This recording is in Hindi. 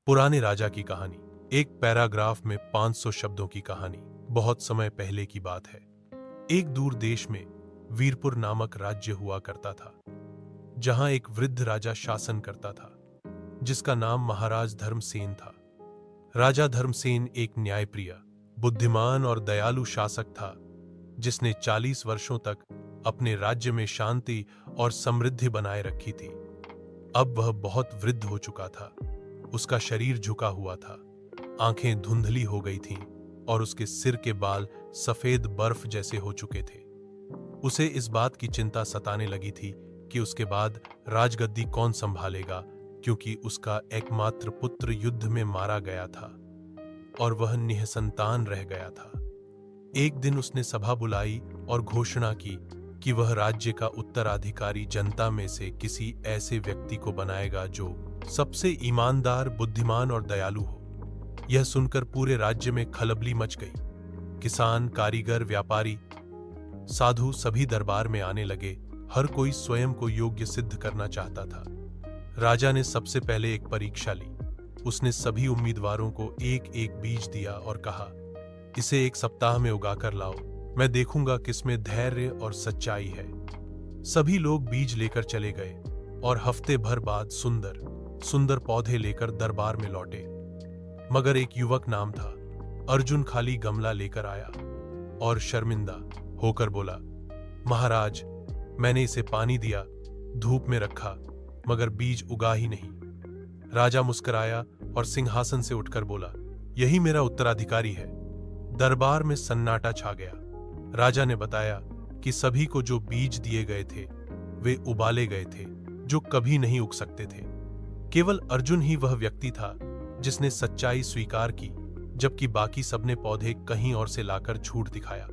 पुराने राजा की कहानी। एक पैराग्राफ में 500 शब्दों की कहानी। बहुत समय पहले की बात है। एक दूर देश में वीरपुर नामक राज्य हुआ करता था, जहां एक वृद्ध राजा शासन करता था, जिसका नाम महाराज धर्मसेन था। राजा धर्मसेन एक न्यायप्रिय, बुद्धिमान और दयालु शासक था, जिसने 40 वर्षों तक अपने राज्य में शांति और समृद्धि बनाए रखी थी। अब वह बहुत वृद्ध हो चुका था। उसका शरीर झुका हुआ था, आंखें धुंधली हो गई थीं और उसके सिर के बाल सफेद बर्फ जैसे हो चुके थे। उसे इस बात की चिंता सताने लगी थी कि उसके बाद राजगद्दी कौन संभालेगा, क्योंकि उसका एकमात्र पुत्र युद्ध में मारा गया था और वह निःसंतान रह गया था। एक दिन उसने सभा बुलाई और घोषणा की कि वह राज्य का उत्तराधिकारी जनता में से किसी ऐसे व्यक्ति को बनाएगा जो सबसे ईमानदार, बुद्धिमान और दयालु हो। यह सुनकर पूरे राज्य में खलबली मच गई। किसान, कारीगर, व्यापारी, साधु सभी दरबार में आने लगे। हर कोई स्वयं को योग्य सिद्ध करना चाहता था। राजा ने सबसे पहले एक परीक्षा ली। उसने सभी उम्मीदवारों को एक एक बीज दिया और कहा, इसे 1 सप्ताह में उगाकर लाओ। मैं देखूंगा किसमें धैर्य और सच्चाई है। सभी लोग बीज लेकर चले गए और हफ्ते भर बाद सुंदर सुंदर पौधे लेकर दरबार में लौटे। मगर एक युवक नाम था अर्जुन खाली गमला लेकर आया और शर्मिंदा होकर बोला, महाराज, मैंने इसे पानी दिया, धूप में रखा, मगर बीज उगा ही नहीं। राजा मुस्कुराया और सिंहासन से उठकर बोला, यही मेरा उत्तराधिकारी है। दरबार में सन्नाटा छा गया। राजा ने बताया कि सभी को जो बीज दिए गए थे वे उबाले गए थे, जो कभी नहीं उग सकते थे। केवल अर्जुन ही वह व्यक्ति था जिसने सच्चाई स्वीकार की, जबकि बाकी सबने पौधे कहीं और से लाकर झूठ दिखाया।